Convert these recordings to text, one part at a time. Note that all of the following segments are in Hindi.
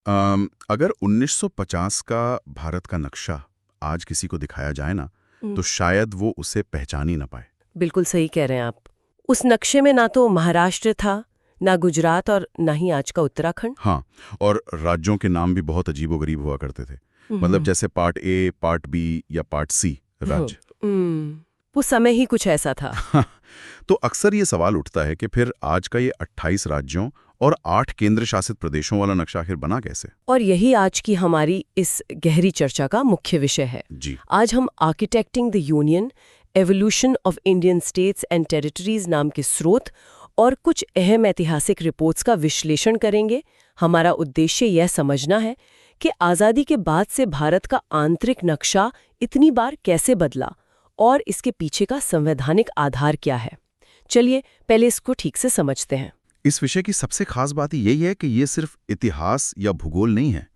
अगर 1950 का भारत का नक्शा आज किसी को दिखाया जाए ना, तो शायद वो उसे पहचान ही ना पाए। बिल्कुल सही कह रहे हैं आप। उस नक्शे में ना तो महाराष्ट्र था, ना गुजरात और ना ही आज का उत्तराखंड। हाँ, और राज्यों के नाम भी बहुत अजीबोगरीब हुआ करते थे। मतलब हम्म, जैसे पार्ट ए, पार्ट बी या पार्ट सी राज्य। वो समय ही कुछ ऐसा था। तो अक्सर ये सवाल उठता है कि फिर आज का ये 28 राज्यों और 8 केंद्र शासित प्रदेशों वाला नक्शा आखिर बना कैसे? और यही आज की हमारी इस गहरी चर्चा का मुख्य विषय है। जी। आज हम architecting the union, evolution of Indian states and territories नाम के स्रोत और कुछ अहम ऐतिहासिक रिपोर्ट्स का विश्लेषण करेंगे। हमारा उद्देश्य यह समझना है कि आज़ादी के बाद से भारत का आंतरिक नक्शा इतनी बार कैसे बदला और इसके पीछे का संवैधानिक आधार क्या है। चलिए पहले इसको ठीक से समझते हैं। इस विषय की सबसे खास बात यही है कि ये सिर्फ इतिहास या भूगोल नहीं है।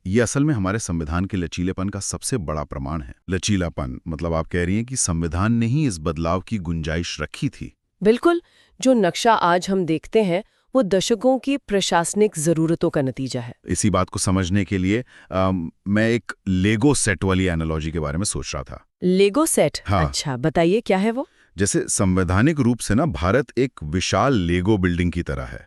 ये असल में हमारे संविधान के लचीलेपन का सबसे बड़ा प्रमाण है। लचीलापन मतलब आप कह रही हैं कि संविधान ने ही इस बदलाव की गुंजाइश रखी थी। बिल्कुल, जो नक्शा आज हम देखते हैं वो दशकों की प्रशासनिक जरूरतों का नतीजा है। इसी बात को समझने के लिए मैं एक लेगो सेट वाली एनालॉजी के बारे में सोच रहा था। लेगो सेट? हाँ। अच्छा, बताइए क्या है वो? जैसे संवैधानिक रूप से ना भारत एक विशाल लेगो बिल्डिंग की तरह है।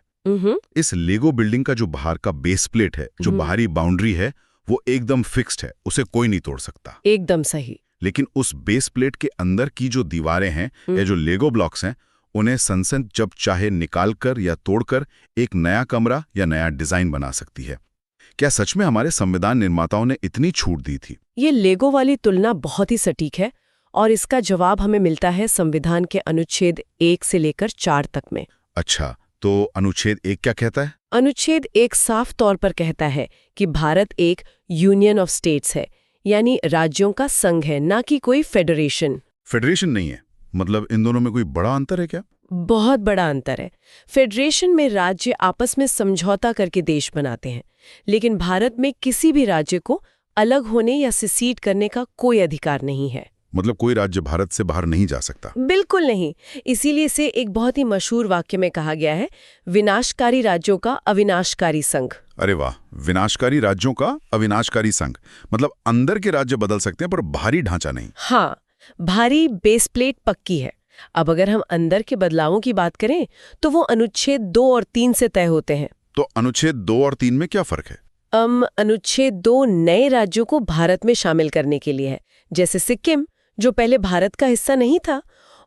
इस लेगो बिल्डिंग का जो बाहर का बेस प्लेट है, जो बाहरी बाउंड्री है, वो एकदम फिक्स्ड है, उसे कोई नहीं तोड़ सकता। एकदम सही। लेकिन उस बेस प्लेट के अंदर की जो दीवारें हैं या जो लेगो ब्लॉक्स हैं, उन्हें संसद जब चाहे निकालकर या तोड़कर एक नया कमरा या नया डिजाइन बना सकती है। क्या सच में हमारे संविधान निर्माताओं ने इतनी छूट दी थी? ये लेगो वाली तुलना बहुत ही सटीक है और इसका जवाब हमें मिलता है संविधान के अनुच्छेद 1 से लेकर 4 तक में। अच्छा, तो अनुच्छेद 1 क्या कहता है? अनुच्छेद 1 साफ तौर पर कहता है कि भारत एक यूनियन ऑफ स्टेट्स है, यानी राज्यों का संघ है, ना कि कोई फेडरेशन। फेडरेशन नहीं है? मतलब इन दोनों में कोई बड़ा अंतर है क्या? बहुत बड़ा अंतर है। फेडरेशन में राज्य आपस में समझौता करके देश बनाते हैं, लेकिन भारत में किसी भी राज्य को अलग होने या सिसीड करने का कोई अधिकार नहीं है। मतलब कोई राज्य भारत से बाहर नहीं जा सकता? बिल्कुल नहीं। इसीलिए से एक बहुत ही मशहूर वाक्य में कहा गया है, विनाशकारी राज्यों का अविनाशकारी संघ। अरे वाह, विनाशकारी राज्यों का अविनाशकारी संघ। मतलब अंदर के राज्य बदल सकते हैं पर बाहरी ढांचा नहीं। हाँ, भारी बेस प्लेट पक्की है। अब अगर हम अंदर के बदलावों की बात करें तो वो अनुच्छेद 2 और 3 से तय होते हैं। तो अनुच्छेद 2 और 3 में क्या फर्क है? अनुच्छेद 2 नए राज्यों को भारत में शामिल करने के लिए है, जैसे सिक्किम जो पहले भारत का हिस्सा नहीं था,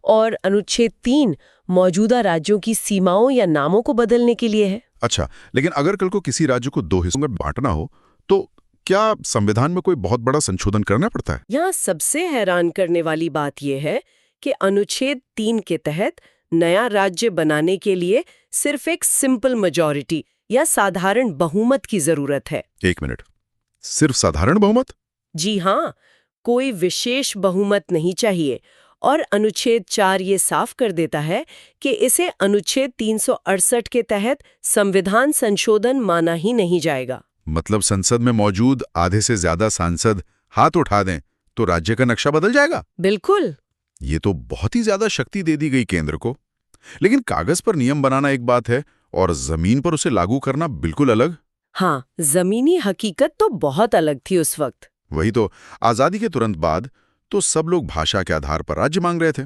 और अनुच्छेद 3 मौजूदा राज्यों की सीमाओं या नामों को बदलने के लिए है। अच्छा, लेकिन अगर कल को किसी राज्य को 2 हिस्सों में बांटना हो तो क्या संविधान में कोई बहुत बड़ा संशोधन करना पड़ता है? यहाँ सबसे हैरान करने वाली बात यह है कि अनुच्छेद 3 के तहत नया राज्य बनाने के लिए सिर्फ एक सिंपल मेजॉरिटी या साधारण बहुमत की जरूरत है। 1 मिनट, सिर्फ साधारण बहुमत? जी हाँ, कोई विशेष बहुमत नहीं चाहिए। और अनुच्छेद 4 ये साफ कर देता है कि इसे अनुच्छेद 368 के तहत संविधान संशोधन माना ही नहीं जाएगा। मतलब संसद में मौजूद आधे से ज्यादा सांसद हाथ उठा दें तो राज्य का नक्शा बदल जाएगा? बिल्कुल। ये तो बहुत ही ज्यादा शक्ति दे दी गई केंद्र को। लेकिन कागज पर नियम बनाना एक बात है और जमीन पर उसे लागू करना बिल्कुल अलग। हाँ, जमीनी हकीकत तो बहुत अलग थी उस वक्त। वही तो, आजादी के तुरंत बाद तो सब लोग भाषा के आधार पर राज्य मांग रहे थे।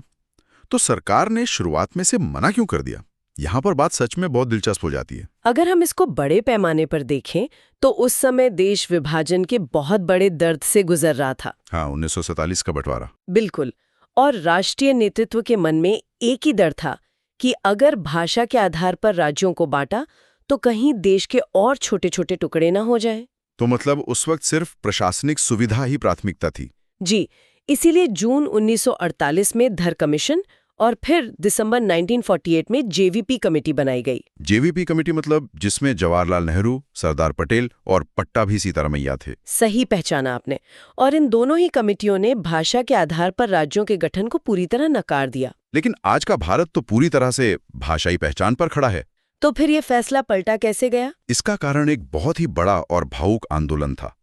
तो सरकार ने शुरुआत में से मना क्यों कर दिया? यहाँ पर बात सच में बहुत दिलचस्प हो जाती है। अगर हम इसको बड़े पैमाने पर देखें तो उस समय देश विभाजन के बहुत बड़े दर्द से गुजर रहा था। हाँ, 1947 का बंटवारा। बिल्कुल। और राष्ट्रीय नेतृत्व के मन में एक ही डर था कि अगर भाषा के आधार पर राज्यों को बांटा तो कहीं देश के और छोटे छोटे टुकड़े ना हो जाए। तो मतलब उस वक्त सिर्फ प्रशासनिक सुविधा ही प्राथमिकता थी? जी, इसीलिए जून 1948 में धर कमीशन और फिर दिसंबर 1948 में जेवीपी कमेटी बनाई गई। जेवीपी कमेटी मतलब जिसमें जवाहरलाल नेहरू, सरदार पटेल और पट्टाभी सीतारमैया थे। सही पहचाना आपने। और इन दोनों ही कमेटियों ने भाषा के आधार पर राज्यों के गठन को पूरी तरह नकार दिया। लेकिन आज का भारत तो पूरी तरह से भाषाई पहचान पर खड़ा है। तो फिर ये फैसला पलटा कैसे गया? इसका कारण एक बहुत ही बड़ा और भावुक आंदोलन था।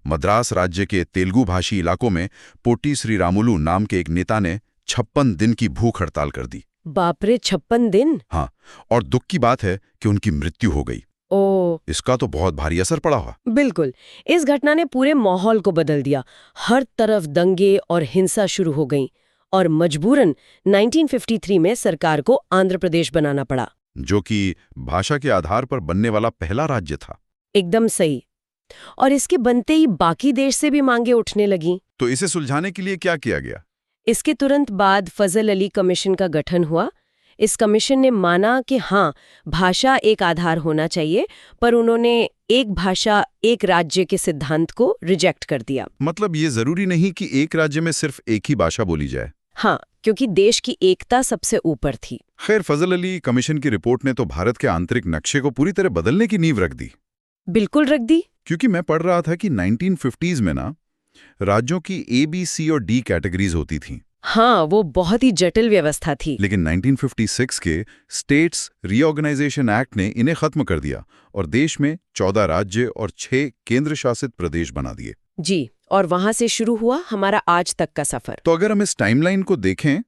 मद्रास राज्य के तेलुगु भाषी इलाकों में पोटी श्रीरामुलु नाम के एक नेता ने 56 दिन की भूख हड़ताल कर दी। बाप रे, 56 दिन! हाँ, और दुख की बात है कि उनकी मृत्यु हो गई। ओ, इसका तो बहुत भारी असर पड़ा हुआ। बिल्कुल। इस घटना ने पूरे माहौल को बदल दिया। हर तरफ दंगे और हिंसा शुरू हो गई और मजबूरन 1953 में सरकार को आंध्र प्रदेश बनाना पड़ा। जो कि भाषा के आधार पर बनने वाला पहला राज्य था। एकदम सही। और इसके बनते ही बाकी देश से भी मांगे उठने लगीं। तो इसे सुलझाने के लिए क्या किया गया? इसके तुरंत बाद फजल अली कमीशन का गठन हुआ। इस कमीशन ने माना कि हाँ, भाषा एक आधार होना चाहिए, पर उन्होंने एक भाषा एक राज्य के सिद्धांत को रिजेक्ट कर दिया। मतलब ये जरूरी नहीं कि एक राज्य में सिर्फ एक ही भाषा बोली जाए। हाँ, क्योंकि देश की एकता सबसे ऊपर थी। खैर, फजल अली कमीशन की रिपोर्ट ने तो भारत के आंतरिक नक्शे को पूरी तरह बदलने की नींव रख दी। बिल्कुल रख दी। क्योंकि मैं पढ़ रहा था कि 1950s में ना राज्यों की A, B, C और D कैटेगरीज होती थीं। हाँ, वो बहुत ही जटिल व्यवस्था थी। लेकिन 1956 के स्टेट्स रीऑर्गेनाइजेशन एक्ट ने इन्हें खत्म कर दिया और देश में 14 राज्य और 6 केंद्र शासित प्रदेश बना दिए। जी, और वहां से शुरू हुआ हमारा आज तक का सफर। तो अगर हम इस टाइमलाइन को देखें,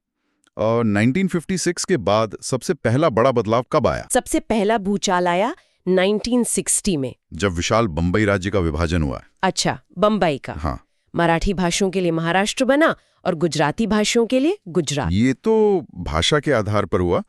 1956 के बाद सबसे पहला बड़ा बदलाव कब आया? सबसे पहला भूचाल आया 1960 में, जब विशाल बंबई राज्य का विभाजन हुआ। अच्छा, बंबई का। हाँ, मराठी भाषाओं के लिए महाराष्ट्र बना और गुजराती भाषाओं के लिए गुजरात। ये तो भाषा के आधार पर हुआ,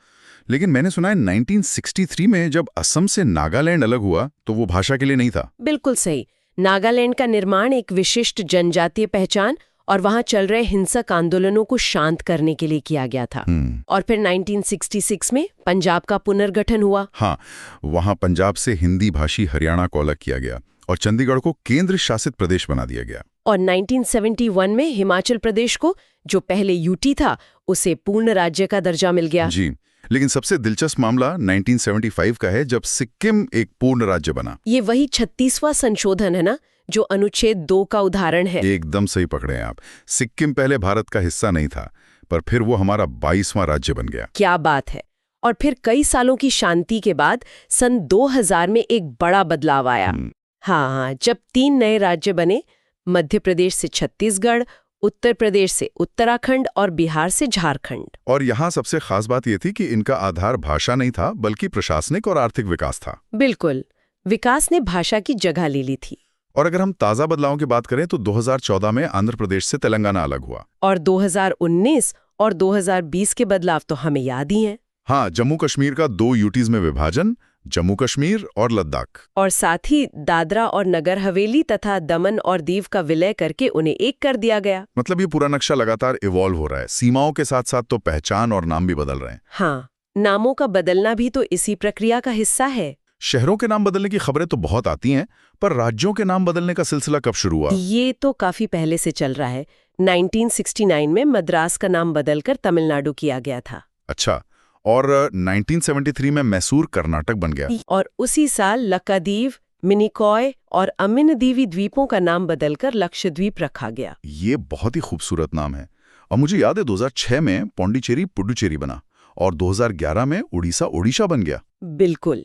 लेकिन मैंने सुना है 1963 में जब असम से नागालैंड अलग हुआ तो वो भाषा के लिए नहीं था। बिल्कुल सही। नागालैंड का निर्माण एक विशिष्ट जनजातीय पहचान और वहां चल रहे हिंसक आंदोलनों को शांत करने के लिए किया गया था। और फिर 1966 में पंजाब का पुनर्गठन हुआ। हाँ, वहां पंजाब से हिंदी भाषी हरियाणा को अलग किया गया और चंडीगढ़ को केंद्र शासित प्रदेश बना दिया गया। और 1971 में हिमाचल प्रदेश को, जो पहले यूटी था, उसे पूर्ण राज्य का दर्जा मिल गया। जी, लेकिन सबसे दिलचस्प मामला 1975 का है, जब सिक्किम एक पूर्ण राज्य बना। ये वही 36वां संशोधन है ना, जो अनुच्छेद 2 का उदाहरण है। एकदम सही पकड़े हैं आप। सिक्किम पहले भारत का हिस्सा नहीं था, पर फिर वो हमारा 22वां राज्य बन गया। क्या बात है। और फिर कई सालों की शांति के बाद सन 2000 में एक बड़ा बदलाव आया। हाँ, जब 3 नए राज्य बने, मध्य प्रदेश से छत्तीसगढ़, उत्तर प्रदेश से उत्तराखंड और बिहार से झारखंड। और यहाँ सबसे खास बात यह थी कि इनका आधार भाषा नहीं था, बल्कि प्रशासनिक और आर्थिक विकास था। बिल्कुल, विकास ने भाषा की जगह ले ली थी। और अगर हम ताज़ा बदलावों की बात करें तो 2014 में आंध्र प्रदेश से तेलंगाना अलग हुआ। और 2019 और 2020 के बदलाव तो हमें याद ही हैं। हाँ, जम्मू कश्मीर का 2 यूटीज में विभाजन, जम्मू कश्मीर और लद्दाख। और साथ ही दादरा और नगर हवेली तथा दमन और दीव का विलय करके उन्हें एक कर दिया गया। मतलब ये पूरा नक्शा लगातार इवॉल्व हो रहा है। सीमाओं के साथ साथ तो पहचान और नाम भी बदल रहे हैं। हाँ, नामों का बदलना भी तो इसी प्रक्रिया का हिस्सा है। शहरों के नाम बदलने की खबरें तो बहुत आती हैं, पर राज्यों के नाम बदलने का सिलसिला कब शुरू हुआ? ये तो काफी पहले से चल रहा है। 1969 में मद्रास का नाम बदलकर तमिलनाडु किया गया था। अच्छा, और 1973 में मैसूर कर्नाटक बन गया। और उसी साल लक्षद्वीप, मिनिकॉय और अमिनदीवी द्वीपों का नाम बदलकर लक्षद्वीप रखा गया। ये बहुत ही खूबसूरत नाम है। और मुझे याद है 2006 में पौंडीचेरी पुडुचेरी बना और 2011 में उड़ीसा ओडिशा बन गया। बिल्कुल,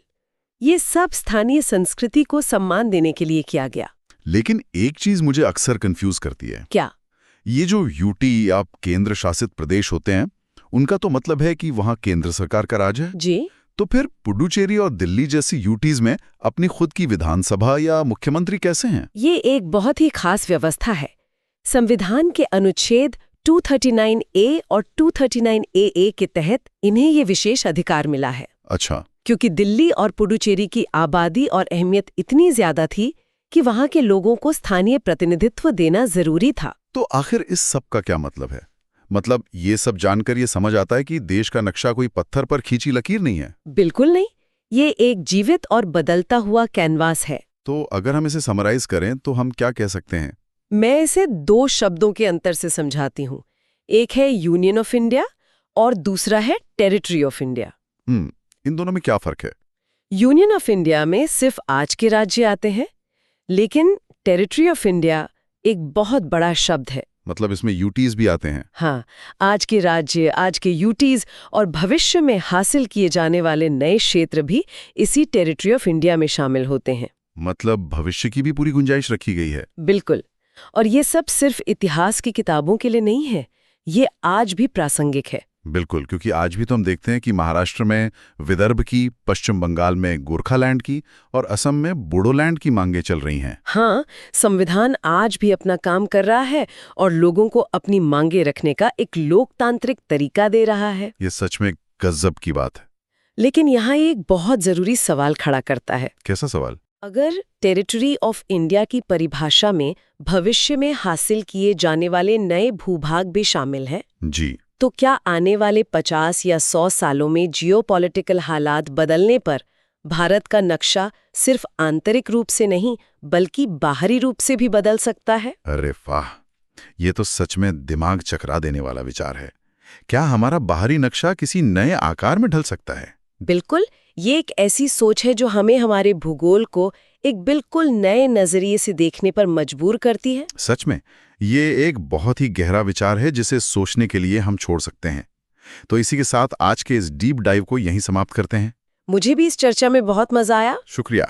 ये सब स्थानीय संस्कृति को सम्मान देने के लिए किया गया। लेकिन एक चीज मुझे अक्सर कंफ्यूज करती है। क्या? ये जो यूटी या केंद्र शासित प्रदेश होते हैं, उनका तो मतलब है कि वहां केंद्र सरकार का राज है। जी। तो फिर पुडुचेरी और दिल्ली जैसी यूटीज में अपनी खुद की विधानसभा या मुख्यमंत्री कैसे हैं? ये एक बहुत ही खास व्यवस्था है। संविधान के अनुच्छेद 239A और 239AA के तहत इन्हें ये विशेष अधिकार मिला है। अच्छा। क्योंकि दिल्ली और पुडुचेरी की आबादी और अहमियत इतनी ज्यादा थी कि वहां के लोगों को स्थानीय प्रतिनिधित्व देना जरूरी था। तो आखिर इस सब का क्या मतलब है? मतलब ये सब जानकर ये समझ आता है कि देश का नक्शा कोई पत्थर पर खींची लकीर नहीं है। बिल्कुल नहीं, ये एक जीवित और बदलता हुआ कैनवास है। तो अगर हम इसे समराइज करें तो हम क्या कह सकते हैं? मैं इसे 2 शब्दों के अंतर से समझाती हूँ। एक है यूनियन ऑफ इंडिया और दूसरा है टेरिटरी ऑफ इंडिया। इन दोनों में क्या फर्क है? यूनियन ऑफ इंडिया में सिर्फ आज के राज्य आते हैं, लेकिन टेरिटरी ऑफ इंडिया एक बहुत बड़ा शब्द है। मतलब इसमें यूटीज भी आते हैं? हाँ, आज के राज्य, आज के यूटीज और भविष्य में हासिल किए जाने वाले नए क्षेत्र भी इसी टेरिटरी ऑफ इंडिया में शामिल होते हैं। मतलब भविष्य की भी पूरी गुंजाइश रखी गई है। बिल्कुल। और ये सब सिर्फ इतिहास की किताबों के लिए नहीं है, ये आज भी प्रासंगिक है। बिल्कुल, क्योंकि आज भी तो हम देखते हैं कि महाराष्ट्र में विदर्भ की, पश्चिम बंगाल में गोरखालैंड की और असम में बोडोलैंड की मांगें चल रही हैं। हाँ, संविधान आज भी अपना काम कर रहा है और लोगों को अपनी मांगे रखने का एक लोकतांत्रिक तरीका दे रहा है। ये सच में गजब की बात है। लेकिन यहाँ एक बहुत जरूरी सवाल खड़ा करता है। कैसा सवाल? अगर टेरिटरी ऑफ इंडिया की परिभाषा में भविष्य में हासिल किए जाने वाले नए भूभाग भी शामिल हैं, जी। तो क्या आने वाले 50 या 100 सालों में जियोपॉलिटिकल हालात बदलने पर भारत का नक्शा सिर्फ आंतरिक रूप से नहीं बल्कि बाहरी रूप से भी बदल सकता है? अरे वाह, ये तो सच में दिमाग चकरा देने वाला विचार है। क्या हमारा बाहरी नक्शा किसी नए आकार में ढल सकता है? बिल्कुल, ये एक ऐसी सोच है जो हमें हमारे भूगोल को एक बिल्कुल नए नजरिए से देखने पर मजबूर करती है। सच में, ये एक बहुत ही गहरा विचार है जिसे सोचने के लिए हम छोड़ सकते हैं। तो इसी के साथ आज के इस डीप डाइव को यहीं समाप्त करते हैं। मुझे भी इस चर्चा में बहुत मजा आया। शुक्रिया।